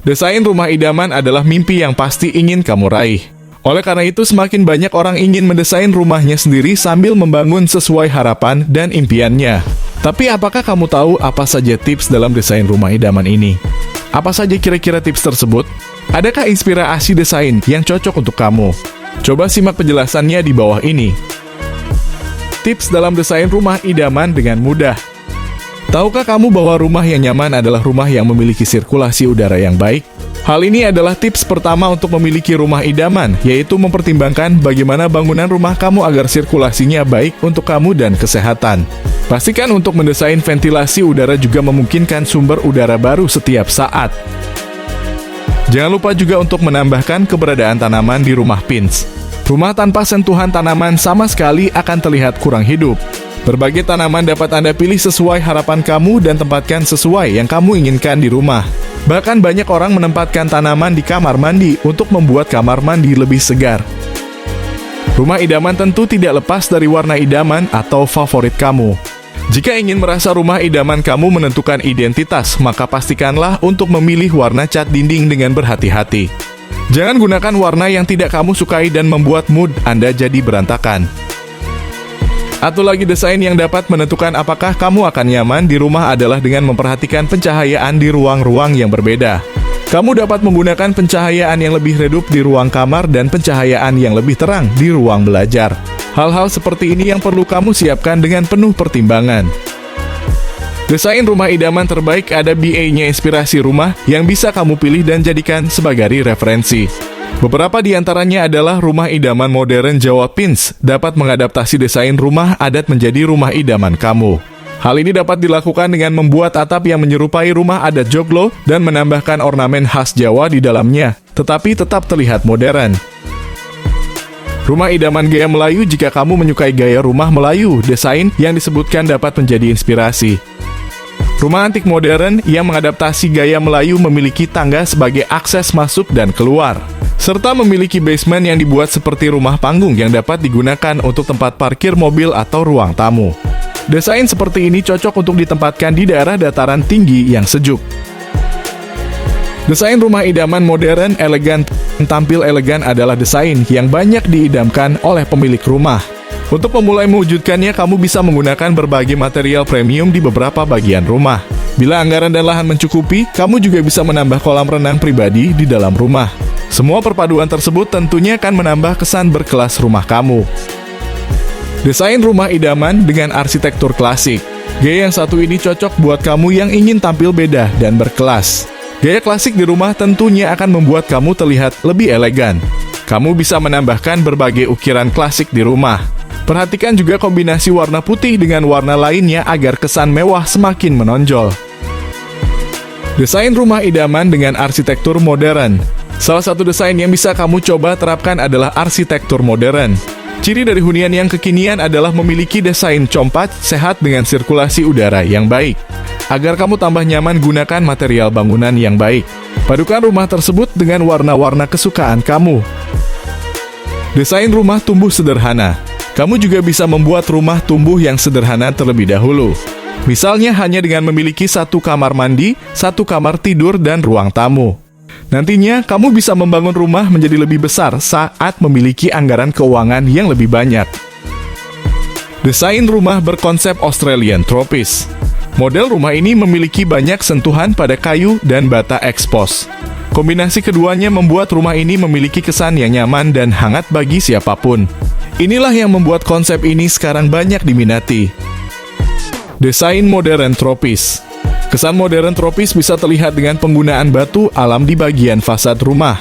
Desain rumah idaman adalah mimpi yang pasti ingin kamu raih. Oleh karena itu, semakin banyak orang ingin mendesain rumahnya sendiri sambil membangun sesuai harapan dan impiannya. Tapi apakah kamu tahu apa saja tips dalam desain rumah idaman ini? Apa saja kira-kira tips tersebut? Adakah inspirasi desain yang cocok untuk kamu? Coba simak penjelasannya di bawah ini. Tips dalam desain rumah idaman dengan mudah. Tahukah kamu bahwa rumah yang nyaman adalah rumah yang memiliki sirkulasi udara yang baik? Hal ini adalah tips pertama untuk memiliki rumah idaman, yaitu mempertimbangkan bagaimana bangunan rumah kamu agar sirkulasinya baik untuk kamu dan kesehatan. Pastikan untuk mendesain ventilasi udara juga memungkinkan sumber udara baru setiap saat. Jangan lupa juga untuk menambahkan keberadaan tanaman di rumah pins. Rumah tanpa sentuhan tanaman sama sekali akan terlihat kurang hidup. Berbagai tanaman dapat Anda pilih sesuai harapan kamu dan tempatkan sesuai yang kamu inginkan di rumah. Bahkan banyak orang menempatkan tanaman di kamar mandi untuk membuat kamar mandi lebih segar. Rumah idaman tentu tidak lepas dari warna idaman atau favorit kamu. Jika ingin merasa rumah idaman kamu menentukan identitas, maka pastikanlah untuk memilih warna cat dinding dengan berhati-hati. Jangan gunakan warna yang tidak kamu sukai dan membuat mood Anda jadi berantakan. Atau lagi desain yang dapat menentukan apakah kamu akan nyaman di rumah adalah dengan memperhatikan pencahayaan di ruang-ruang yang berbeda. Kamu dapat menggunakan pencahayaan yang lebih redup di ruang kamar dan pencahayaan yang lebih terang di ruang belajar. Hal-hal seperti ini yang perlu kamu siapkan dengan penuh pertimbangan. Desain rumah idaman terbaik ada BA-nya inspirasi rumah yang bisa kamu pilih dan jadikan sebagai referensi. Beberapa di antaranya adalah rumah idaman modern Jawa Pins, dapat mengadaptasi desain rumah adat menjadi rumah idaman kamu. Hal ini dapat dilakukan dengan membuat atap yang menyerupai rumah adat joglo dan menambahkan ornamen khas Jawa di dalamnya, tetapi tetap terlihat modern. Rumah idaman gaya Melayu jika kamu menyukai gaya rumah Melayu, desain yang disebutkan dapat menjadi inspirasi. Rumah antik modern yang mengadaptasi gaya Melayu memiliki tangga sebagai akses masuk dan keluar, serta memiliki basement yang dibuat seperti rumah panggung yang dapat digunakan untuk tempat parkir mobil atau ruang tamu. Desain seperti ini cocok untuk ditempatkan di daerah dataran tinggi yang sejuk. Desain rumah idaman modern, elegan, tampil elegan adalah desain yang banyak diidamkan oleh pemilik rumah. Untuk memulai mewujudkannya, kamu bisa menggunakan berbagai material premium di beberapa bagian rumah. Bila anggaran dan lahan mencukupi, kamu juga bisa menambah kolam renang pribadi di dalam rumah. Semua perpaduan tersebut tentunya akan menambah kesan berkelas rumah kamu. Desain rumah idaman dengan arsitektur klasik. Gaya yang satu ini cocok buat kamu yang ingin tampil beda dan berkelas. Gaya klasik di rumah tentunya akan membuat kamu terlihat lebih elegan. Kamu bisa menambahkan berbagai ukiran klasik di rumah. Perhatikan juga kombinasi warna putih dengan warna lainnya agar kesan mewah semakin menonjol. Desain rumah idaman dengan arsitektur modern. Salah satu desain yang bisa kamu coba terapkan adalah arsitektur modern. Ciri dari hunian yang kekinian adalah memiliki desain compat, sehat dengan sirkulasi udara yang baik. Agar kamu tambah nyaman, gunakan material bangunan yang baik. Padukan rumah tersebut dengan warna-warna kesukaan kamu. Desain rumah tumbuh sederhana. Kamu juga bisa membuat rumah tumbuh yang sederhana terlebih dahulu. Misalnya hanya dengan memiliki satu kamar mandi, satu kamar tidur, dan ruang tamu. Nantinya, kamu bisa membangun rumah menjadi lebih besar saat memiliki anggaran keuangan yang lebih banyak. Desain rumah berkonsep Australian tropis. Model rumah ini memiliki banyak sentuhan pada kayu dan bata ekspos. Kombinasi keduanya membuat rumah ini memiliki kesan yang nyaman dan hangat bagi siapapun. Inilah yang membuat konsep ini sekarang banyak diminati. Desain modern tropis. Kesan modern tropis bisa terlihat dengan penggunaan batu alam di bagian fasad rumah.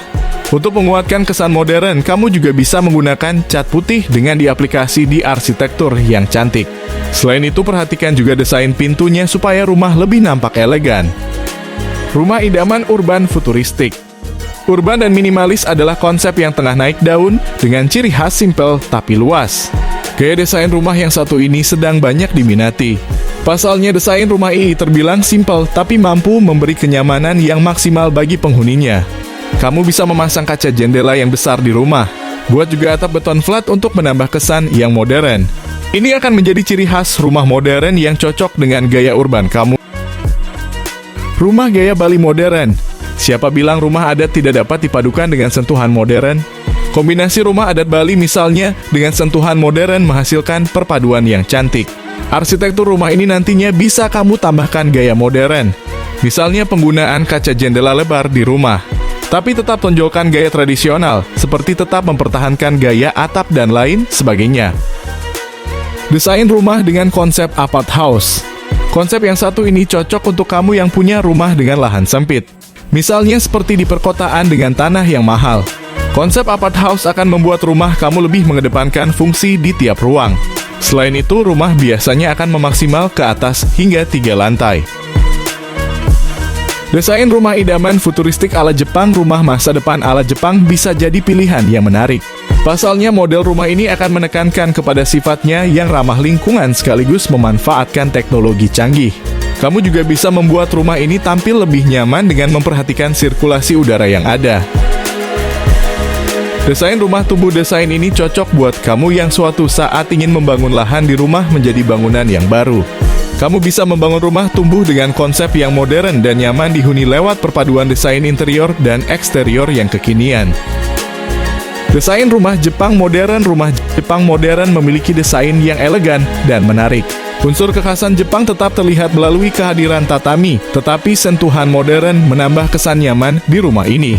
Untuk menguatkan kesan modern, kamu juga bisa menggunakan cat putih dengan diaplikasi di arsitektur yang cantik. Selain itu, perhatikan juga desain pintunya supaya rumah lebih nampak elegan. Rumah idaman urban futuristik. Urban dan minimalis adalah konsep yang tengah naik daun dengan ciri khas simpel tapi luas. Gaya desain rumah yang satu ini sedang banyak diminati. Pasalnya, desain rumah ini terbilang simpel tapi mampu memberi kenyamanan yang maksimal bagi penghuninya. Kamu bisa memasang kaca jendela yang besar di rumah. Buat juga atap beton flat untuk menambah kesan yang modern. Ini akan menjadi ciri khas rumah modern yang cocok dengan gaya urban kamu. Rumah gaya Bali modern. Siapa bilang rumah adat tidak dapat dipadukan dengan sentuhan modern? Kombinasi rumah adat Bali misalnya dengan sentuhan modern menghasilkan perpaduan yang cantik. Arsitektur rumah ini nantinya bisa kamu tambahkan gaya modern. Misalnya penggunaan kaca jendela lebar di rumah. Tapi tetap tonjolkan gaya tradisional, seperti tetap mempertahankan gaya atap dan lain sebagainya. Desain rumah dengan konsep apart house. Konsep yang satu ini cocok untuk kamu yang punya rumah dengan lahan sempit. Misalnya seperti di perkotaan dengan tanah yang mahal. Konsep apart house akan membuat rumah kamu lebih mengedepankan fungsi di tiap ruang. Selain itu, rumah biasanya akan memaksimal ke atas hingga 3 lantai. Desain rumah idaman futuristik ala Jepang, rumah masa depan ala Jepang bisa jadi pilihan yang menarik. Pasalnya model rumah ini akan menekankan kepada sifatnya yang ramah lingkungan sekaligus memanfaatkan teknologi canggih. Kamu juga bisa membuat rumah ini tampil lebih nyaman dengan memperhatikan sirkulasi udara yang ada. Desain rumah tumbuh desain ini cocok buat kamu yang suatu saat ingin membangun lahan di rumah menjadi bangunan yang baru. Kamu bisa membangun rumah tumbuh dengan konsep yang modern dan nyaman dihuni lewat perpaduan desain interior dan eksterior yang kekinian. Desain rumah Jepang modern. Rumah Jepang modern memiliki desain yang elegan dan menarik. Unsur kekhasan Jepang tetap terlihat melalui kehadiran tatami, tetapi sentuhan modern menambah kesan nyaman di rumah ini.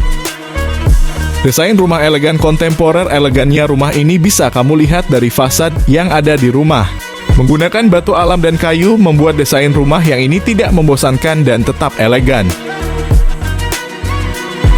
Desain rumah elegan kontemporer. Elegannya rumah ini bisa kamu lihat dari fasad yang ada di rumah. Menggunakan batu alam dan kayu membuat desain rumah yang ini tidak membosankan dan tetap elegan.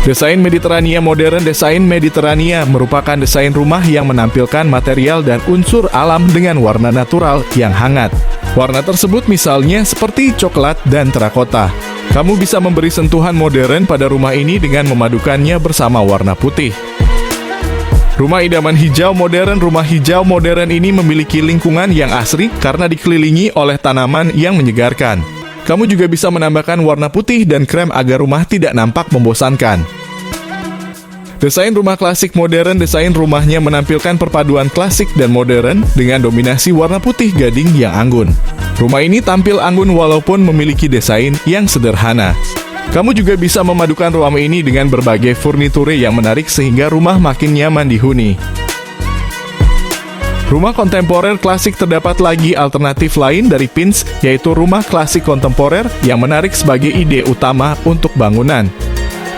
Desain Mediterania modern. Desain Mediterania merupakan desain rumah yang menampilkan material dan unsur alam dengan warna natural yang hangat. Warna tersebut misalnya seperti coklat dan terakota. Kamu bisa memberi sentuhan modern pada rumah ini dengan memadukannya bersama warna putih. Rumah idaman hijau modern. Rumah hijau modern ini memiliki lingkungan yang asri karena dikelilingi oleh tanaman yang menyegarkan. Kamu juga bisa menambahkan warna putih dan krem agar rumah tidak nampak membosankan. Desain rumah klasik modern. Desain rumahnya menampilkan perpaduan klasik dan modern dengan dominasi warna putih gading yang anggun. Rumah ini tampil anggun walaupun memiliki desain yang sederhana. Kamu juga bisa memadukan ruang ini dengan berbagai furniture yang menarik sehingga rumah makin nyaman dihuni. Rumah kontemporer klasik. Terdapat lagi alternatif lain dari Pins, yaitu rumah klasik kontemporer yang menarik sebagai ide utama untuk bangunan.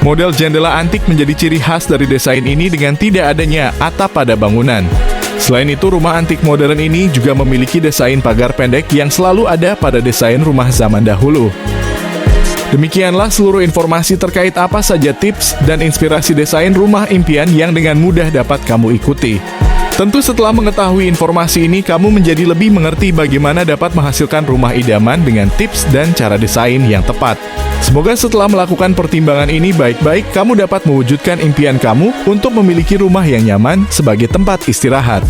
Model jendela antik menjadi ciri khas dari desain ini dengan tidak adanya atap pada bangunan. Selain itu, rumah antik modern ini juga memiliki desain pagar pendek yang selalu ada pada desain rumah zaman dahulu. Demikianlah seluruh informasi terkait apa saja tips dan inspirasi desain rumah impian yang dengan mudah dapat kamu ikuti. Tentu setelah mengetahui informasi ini, kamu menjadi lebih mengerti bagaimana dapat menghasilkan rumah idaman dengan tips dan cara desain yang tepat. Semoga setelah melakukan pertimbangan ini baik-baik, kamu dapat mewujudkan impian kamu untuk memiliki rumah yang nyaman sebagai tempat istirahat.